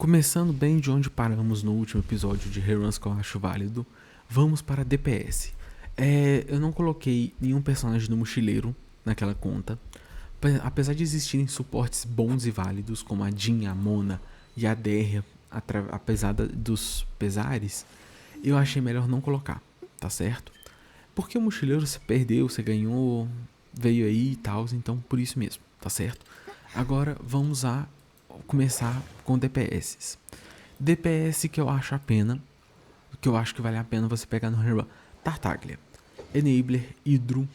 Começando bem de onde paramos no último episódio de reruns que eu acho válido, vamos para DPS. Eu não coloquei nenhum personagem do mochileiro naquela conta, apesar de existirem suportes bons e válidos, como a Jean, a Mona e a Derria, apesar dos pesares, eu achei melhor não colocar, tá certo? Porque o mochileiro você perdeu, você ganhou, veio aí e tal, então por isso mesmo, tá certo? Agora vamos a começar com DPS. DPS que eu acho que eu acho que vale a pena você pegar no rerun. Tartaglia, Enabler, Hydro,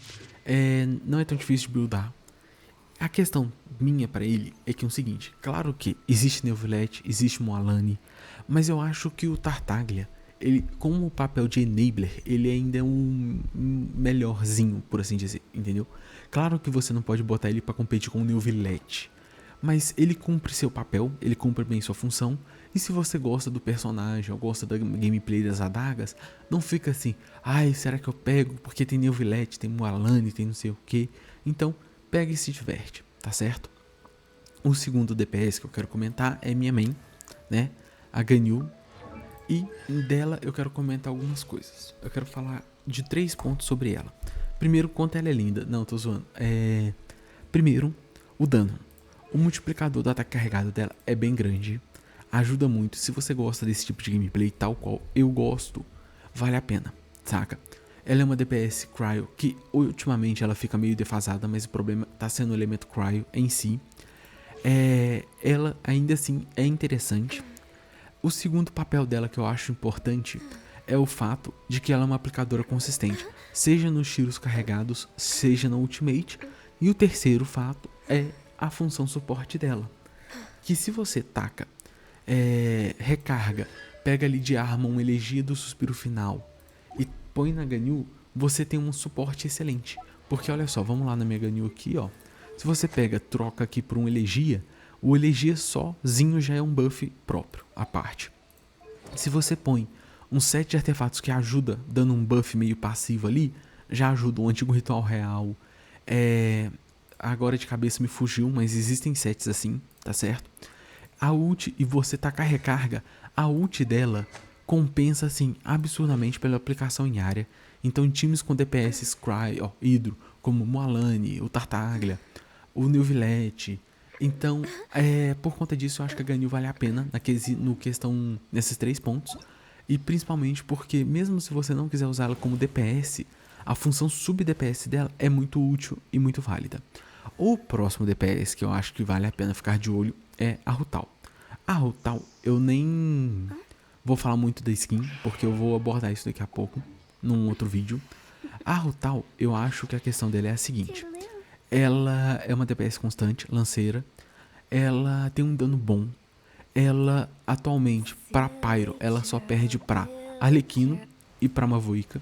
não é tão difícil de buildar. A questão minha pra ele é que é o seguinte, claro que existe Neuvillette, existe Moalani, mas eu acho que o Tartaglia, ele, como o papel de Enabler, ele ainda é um melhorzinho, por assim dizer, entendeu? Claro que você não pode botar ele pra competir com o Neuvillette, mas ele cumpre seu papel, ele cumpre bem sua função, e se você gosta do personagem ou gosta da gameplay das adagas, não fica assim, ai, será que eu pego? Porque tem Neuvillette, tem Moalani, tem não sei o que. Então, pega e se diverte, tá certo? O segundo DPS que eu quero comentar é minha main, né? A Ganyu. E dela eu quero comentar algumas coisas. Eu quero falar de 3 pontos sobre ela. Primeiro, quanto ela é linda. Não, tô zoando. Primeiro, o dano. O multiplicador do ataque carregado dela é bem grande. Ajuda muito. Se você gosta desse tipo de gameplay, tal qual eu gosto, vale a pena, saca? Ela é uma DPS Cryo que ultimamente ela fica meio defasada, mas o problema tá sendo o elemento Cryo em si. Ela ainda assim é interessante. O segundo papel dela que eu acho importante é o fato de que ela é uma aplicadora consistente, seja nos tiros carregados, seja na ultimate. E o terceiro fato é a função suporte dela, que se você taca, recarga, pega ali de arma uma elegia do suspiro final e põe na Ganyu, você tem um suporte excelente. Porque olha só, vamos lá na minha Ganyu aqui, ó. Se você pega, troca aqui por um elegia, o elegia sozinho já é um buff próprio, à parte. Se você põe um set de artefatos que ajuda, dando um buff meio passivo ali, já ajuda. Um antigo ritual real, agora de cabeça me fugiu, mas existem sets assim, tá certo? A ult, e você tacar recarga, a ult dela compensa assim absurdamente pela aplicação em área. Então em times com DPS Cry, Hydro, como o Moalani, o Tartaglia, o Neuvillette. Então, por conta disso, eu acho que a Ganyu vale a pena nesses 3 pontos. E principalmente porque, mesmo se você não quiser usar ela como DPS, a função sub-DPS dela é muito útil e muito válida. O próximo DPS que eu acho que vale a pena ficar de olho é a Rutal. A Rutal, eu nem vou falar muito da skin, porque eu vou abordar isso daqui a pouco, num outro vídeo. A Rutal, eu acho que a questão dela é a seguinte. Ela é uma DPS constante, lanceira. Ela tem um dano bom. Ela, atualmente, para Pyro, ela só perde pra Arlequino e pra Mavuica.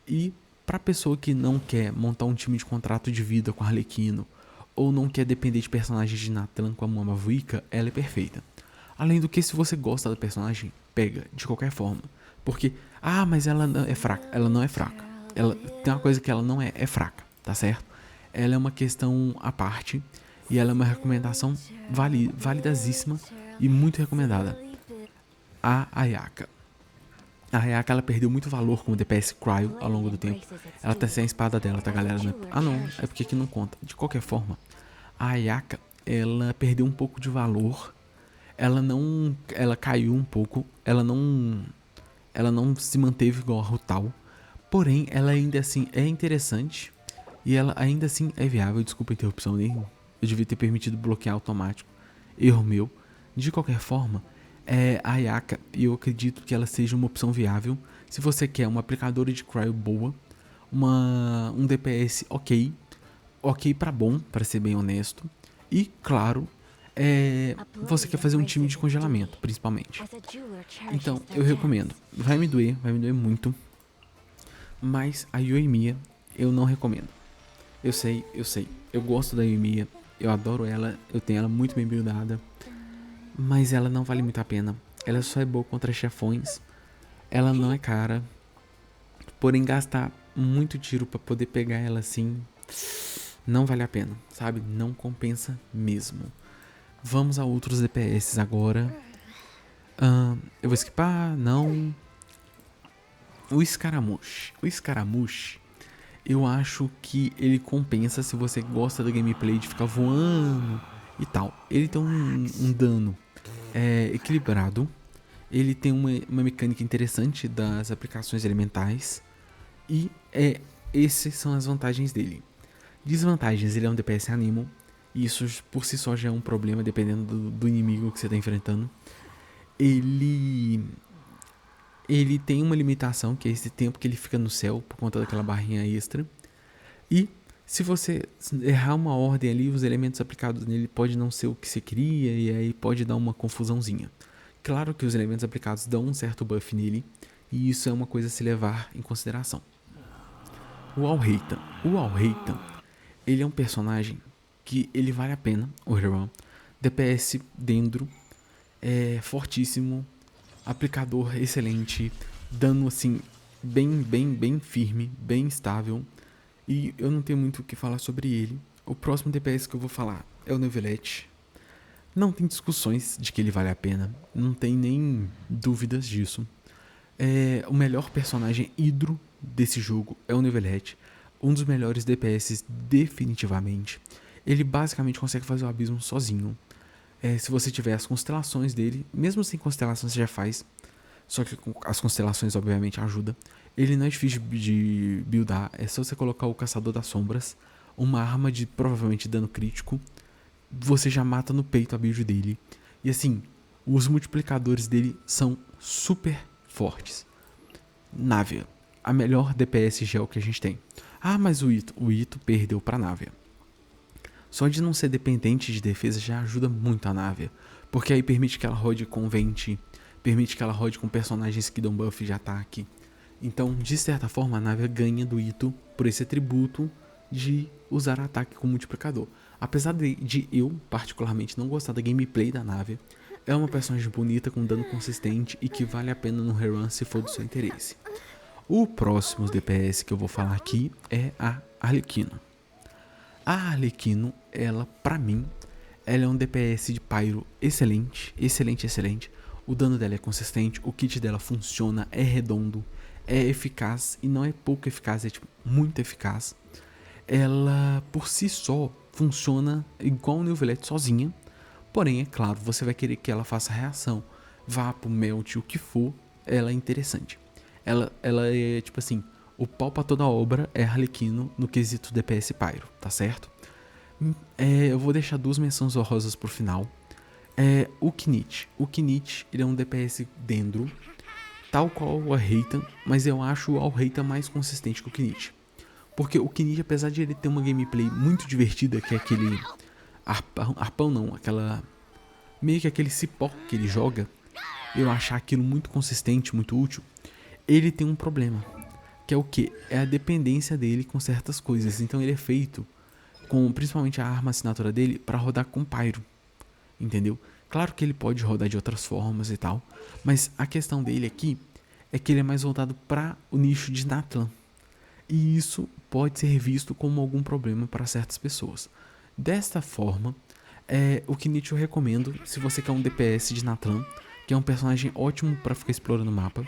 E pra pessoa que não quer montar um time de contrato de vida com Arlequino, ou não quer depender de personagens de Natlan como a Mavuica, ela é perfeita. Além do que, se você gosta da personagem, pega, de qualquer forma. Porque, mas ela não é fraca. Ela não é fraca. Ela tem uma coisa que ela não é fraca, tá certo? Ela é uma questão à parte. E ela é uma recomendação validazíssima e muito recomendada. A Ayaka. A Ayaka, ela perdeu muito valor como DPS Cryo ao longo do tempo. Ela tá sem a espada dela, tá, galera? Não, é porque aqui não conta. De qualquer forma, a Ayaka, ela perdeu um pouco de valor. Ela caiu um pouco. Ela não se manteve igual a Rutal. Porém, ela ainda assim é interessante. E ela ainda assim é viável. Desculpa a interrupção, eu devia ter permitido bloquear automático. Erro meu. De qualquer forma, a Ayaka, eu acredito que ela seja uma opção viável. Se você quer uma aplicadora de cryo boa, um DPS ok pra bom, para ser bem honesto. E, claro, você quer fazer um time de congelamento, principalmente. Então, eu recomendo. Vai me doer muito. Mas a Yoimiya eu não recomendo. Eu sei. Eu gosto da Yoimiya, eu adoro ela, eu tenho ela muito bem buildada. Mas ela não vale muito a pena. Ela só é boa contra chefões. Ela não é cara. Porém, gastar muito tiro pra poder pegar ela assim, não vale a pena, sabe? Não compensa mesmo. Vamos a outros DPS agora. Eu vou skipar, não. O Scaramouche. O Scaramouche, eu acho que ele compensa se você gosta da gameplay de ficar voando e tal. Ele tem um dano equilibrado. Ele tem uma mecânica interessante das aplicações elementais. E essas são as vantagens dele. Desvantagens, ele é um DPS Animal. E isso por si só já é um problema, dependendo do inimigo que você está enfrentando. Ele tem uma limitação, que é esse tempo que ele fica no céu, por conta daquela barrinha extra. E se você errar uma ordem ali, os elementos aplicados nele pode não ser o que você queria, e aí pode dar uma confusãozinha. Claro que os elementos aplicados dão um certo buff nele, e isso é uma coisa a se levar em consideração. O Alhaitham. O Alhaitham, ele é um personagem que ele vale a pena, o Heron. DPS dentro, fortíssimo, aplicador excelente, dano assim, bem firme, bem estável. E eu não tenho muito o que falar sobre ele. O próximo DPS que eu vou falar é o Neuvillette. Não tem discussões de que ele vale a pena, não tem nem dúvidas disso. O melhor personagem hidro desse jogo é o Neuvillette, um dos melhores DPS definitivamente. Ele basicamente consegue fazer o abismo sozinho. Se você tiver as constelações dele, mesmo sem constelações você já faz, só que as constelações obviamente ajudam. Ele não é difícil de buildar, é só você colocar o Caçador das Sombras, uma arma de provavelmente dano crítico, você já mata no peito a build dele. E assim, os multiplicadores dele são super fortes. Navia, a melhor DPS gel que a gente tem. Ah, mas o Ito perdeu pra Navia. Só de não ser dependente de defesa já ajuda muito a Navia, porque aí permite que ela rode com Venti, permite que ela rode com personagens que dão buff de ataque. Então, de certa forma, a Navia ganha do Ito por esse atributo de usar ataque com multiplicador. Apesar de eu, particularmente, não gostar da gameplay da Navia, é uma personagem bonita com dano consistente e que vale a pena no rerun se for do seu interesse. O próximo DPS que eu vou falar aqui é a Arlequino. A Arlequino, ela, pra mim, ela é um DPS de Pyro excelente, excelente. O dano dela é consistente, o kit dela funciona, é redondo, é eficaz e não é pouco eficaz, é tipo muito eficaz. Ela por si só funciona igual o Neuvillette sozinha, porém é claro, você vai querer que ela faça reação, vapo, melt, o que for, ela é interessante. Ela é tipo assim, o pau pra toda obra é Arlequino no quesito DPS Pyro, tá certo? Eu vou deixar duas menções honrosas pro final. O Knit. O Knit, ele é um DPS dendro, tal qual o Alhaitham, mas eu acho o Alhaitham mais consistente que o Knit. Porque o Knit, apesar de ele ter uma gameplay muito divertida, que é aquele arpão não, meio que aquele cipó que ele joga, eu achar aquilo muito consistente, muito útil, ele tem um problema, que é o que? É a dependência dele com certas coisas. Então ele é feito com principalmente a arma assinatura dele para rodar com Pyro, entendeu? Claro que ele pode rodar de outras formas e tal, mas a questão dele aqui é que ele é mais voltado para o nicho de Natlan, e isso pode ser visto como algum problema para certas pessoas. Desta forma, o Knit eu recomendo se você quer um DPS de Natlan, que é um personagem ótimo para ficar explorando o mapa,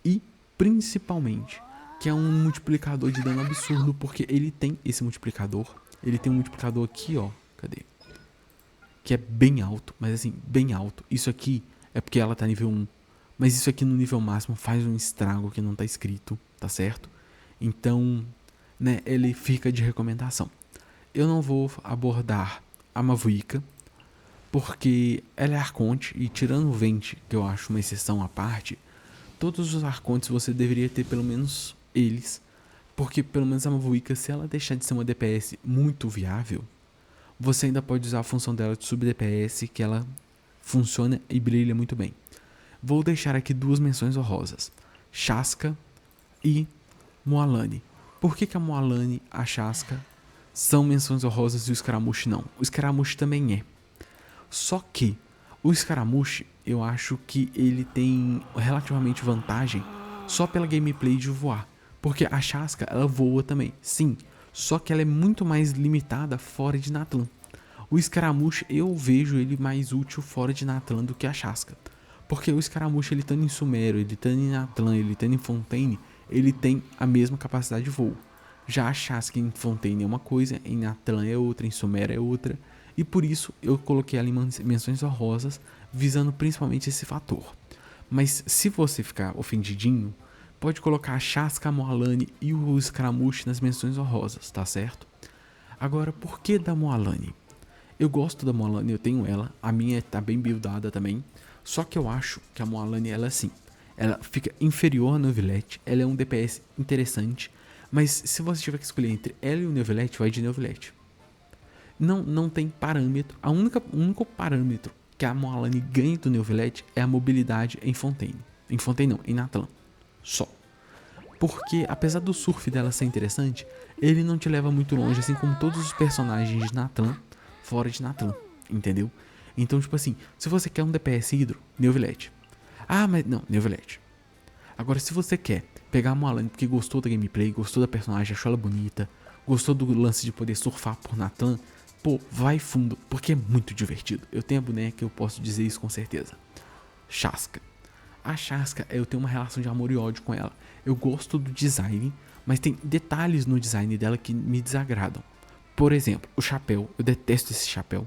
e principalmente que é um multiplicador de dano absurdo, porque ele tem esse multiplicador. Ele tem um multiplicador aqui, ó. Cadê? Que é bem alto, mas assim, bem alto. Isso aqui é porque ela tá nível 1. Mas isso aqui no nível máximo faz um estrago que não tá escrito, tá certo? Então, né, ele fica de recomendação. Eu não vou abordar a Mavuika, porque ela é Arconte, e tirando o Venti, que eu acho uma exceção à parte, todos os Arcontes você deveria ter pelo menos eles, porque pelo menos a Mavuika, se ela deixar de ser uma DPS muito viável, você ainda pode usar a função dela de sub-DPS, que ela funciona e brilha muito bem. Vou deixar aqui duas menções honrosas, Shaska e Moalani. Por que a Moalani, a Shaska, são menções honrosas e o Scaramouche não? O Scaramouche também é. Só que o Scaramouche, eu acho que ele tem relativamente vantagem só pela gameplay de voar. Porque a Shaska, ela voa também, sim. Só que ela é muito mais limitada fora de Natlan. O Scaramouche, eu vejo ele mais útil fora de Natlan do que a Shaska. Porque o Scaramouche, ele estando em Sumério, ele estando em Atlan, ele estando em Fontaine, ele tem a mesma capacidade de voo. Já a Chasca em Fontaine é uma coisa, em Atlan é outra, em Sumério é outra. E por isso eu coloquei ela em menções honrosas, visando principalmente esse fator. Mas se você ficar ofendidinho, pode colocar a Chasca, a Moalani e o Scaramouche nas menções honrosas, tá certo? Agora, por que da Moalani? Eu gosto da Moalani, eu tenho ela, a minha tá bem buildada também. Só que eu acho que a Moalani, ela assim, ela fica inferior à Neuvillette, ela é um DPS interessante, mas se você tiver que escolher entre ela e o Neuvillette, vai de Neuvillette. Não tem parâmetro, o único parâmetro que a Moalani ganha do Neuvillette é a mobilidade em Fontaine. Em Fontaine não, em Natlan. Só. Porque, apesar do surf dela ser interessante, ele não te leva muito longe, assim como todos os personagens de Natlan, fora de Natlan, entendeu? Então, tipo assim, se você quer um DPS hidro, Neuvillette. Ah, mas não, Neuvillette. Agora, se você quer pegar a Moalani porque gostou da gameplay, gostou da personagem, achou ela bonita, gostou do lance de poder surfar por Natlan, pô, vai fundo, porque é muito divertido. Eu tenho a boneca, eu posso dizer isso com certeza. Chasca. A Chasca, eu tenho uma relação de amor e ódio com ela. Eu gosto do design, mas tem detalhes no design dela que me desagradam. Por exemplo, o chapéu. Eu detesto esse chapéu.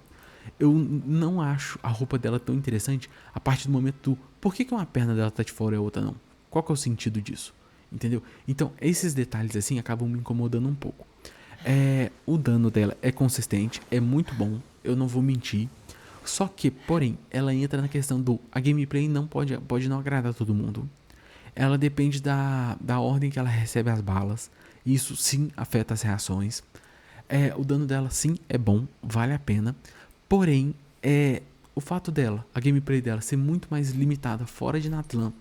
Eu não acho a roupa dela tão interessante a partir do momento do por que uma perna dela tá de fora e a outra não? Qual que é o sentido disso? Entendeu? Então, esses detalhes assim acabam me incomodando um pouco. O dano dela é consistente, é muito bom, eu não vou mentir. Só que, porém, ela entra na questão do a gameplay não pode não agradar todo mundo. Ela depende da ordem que ela recebe as balas. Isso sim afeta as reações. O dano dela sim é bom, vale a pena. Porém, o fato dela, a gameplay dela ser muito mais limitada fora de Natlan.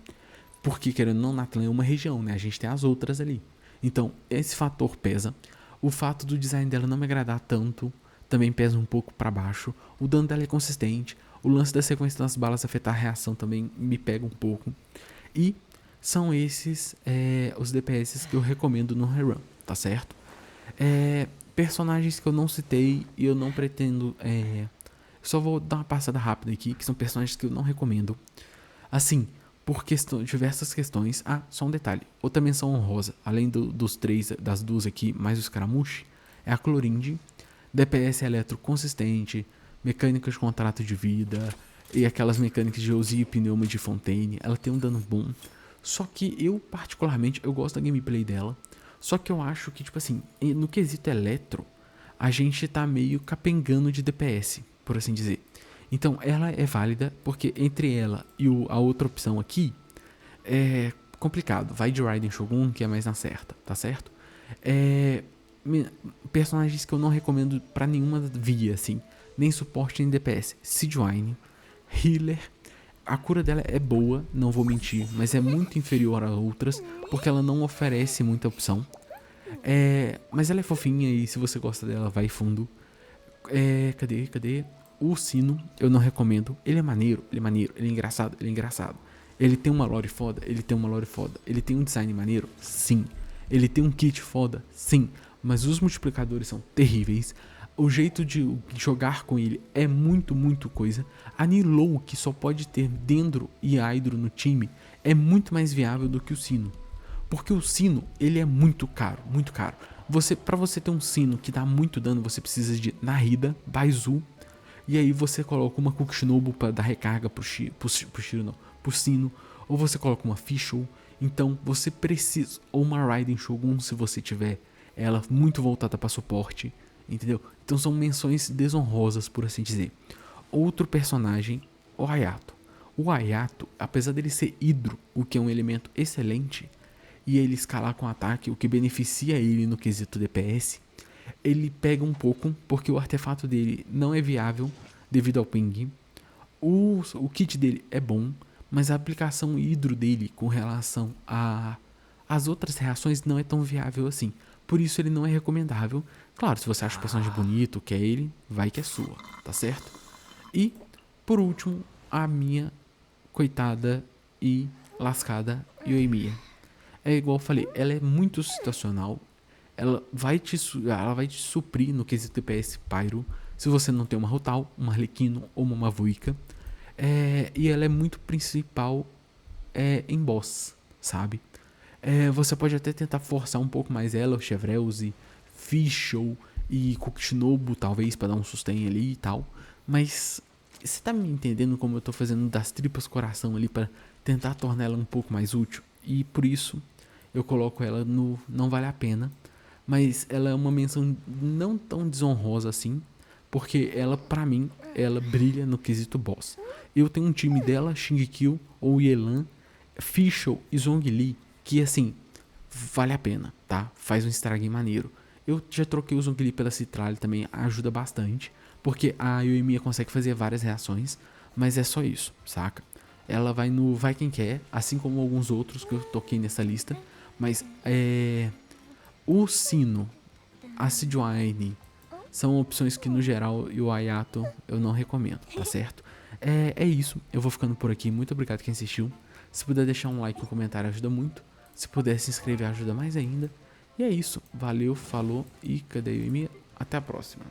Porque, querendo ou não, Natlan é uma região, né? A gente tem as outras ali. Então, esse fator pesa. O fato do design dela não me agradar tanto também pesa um pouco pra baixo. O dano dela é consistente. O lance da sequência das balas afetar a reação também me pega um pouco. E são esses os DPS que eu recomendo no rerun, tá certo? Personagens que eu não citei e eu não pretendo. Só vou dar uma passada rápida aqui, que são personagens que eu não recomendo. Assim, por diversas questões. Ah, só um detalhe. Outra menção honrosa, além dos três, das duas aqui, mais o Scaramouche, é a Clorinde. DPS eletro consistente, mecânicas de contrato de vida e aquelas mecânicas de Ozzy e pneuma de Fontaine. Ela tem um dano bom. Só que eu, particularmente, eu gosto da gameplay dela. Só que eu acho que, tipo assim, no quesito eletro, a gente tá meio capengando de DPS, por assim dizer. Então, ela é válida, porque entre ela e a outra opção aqui, é complicado. Vai de Raiden Shogun, que é mais na certa, tá certo? Personagens que eu não recomendo pra nenhuma via, assim. Nem suporte, nem DPS. Sidwine, Healer. A cura dela é boa, não vou mentir, mas é muito inferior a outras, porque ela não oferece muita opção. Mas ela é fofinha e se você gosta dela, vai fundo. Cadê? O Sino, eu não recomendo. Ele é maneiro, ele é engraçado, Ele tem uma lore foda, Ele tem um design maneiro, sim. Ele tem um kit foda, sim. Mas os multiplicadores são terríveis. O jeito de jogar com ele é muito coisa. A Nilou, que só pode ter Dendro e Hydro no time, é muito mais viável do que o Sino. Porque o Sino, ele é muito caro, muito caro. Pra você ter um Sino que dá muito dano, você precisa de Nahida, Baizu, e aí você coloca uma Kukshinobu pra dar recarga pro Sino, ou você coloca uma Fischl. Então você precisa, ou uma Raiden Shogun se você tiver ela muito voltada para suporte, entendeu? Então são menções desonrosas, por assim dizer. Outro personagem, o Hayato. O Hayato, apesar dele ser hidro, o que é um elemento excelente, e ele escalar com ataque, o que beneficia ele no quesito DPS, ele pega um pouco, porque o artefato dele não é viável devido ao ping. O kit dele é bom, mas a aplicação hidro dele com relação às outras reações não é tão viável assim. Por isso ele não é recomendável. Claro, se você acha o personagem bonito, quer ele, vai que é sua, tá certo? E, por último, a minha coitada e lascada Yoimiya. É igual eu falei, ela é muito situacional. Ela vai te suprir no quesito DPS Pyro. Se você não tem uma Rotal, uma Arlequino ou uma Mavuica. E ela é muito principal em boss, sabe? Você pode até tentar forçar um pouco mais ela, o Chevreuse, Fischl e Kokishinobu, talvez, pra dar um sustain ali e tal. Mas você tá me entendendo como eu tô fazendo das tripas coração ali pra tentar tornar ela um pouco mais útil? E por isso eu coloco ela no não vale a pena. Mas ela é uma menção não tão desonrosa assim, porque ela, pra mim, ela brilha no quesito boss. Eu tenho um time dela, Shingekyo ou Yelan, Fischl e Zhongli, que assim, vale a pena, tá? Faz um estrague maneiro. Eu já troquei o Zhongli pela Citral também, ajuda bastante, porque a Yoimiya consegue fazer várias reações, mas é só isso, saca? Ela vai no vai quem quer, assim como alguns outros que eu toquei nessa lista, mas o Sino, a Sidwine, são opções que no geral e o Ayato eu não recomendo, tá certo? É isso, eu vou ficando por aqui, muito obrigado quem assistiu. Se puder deixar um like e um comentário ajuda muito. Se puder se inscrever ajuda mais ainda. E é isso, valeu, falou e cadê a Yoimiya? Até a próxima.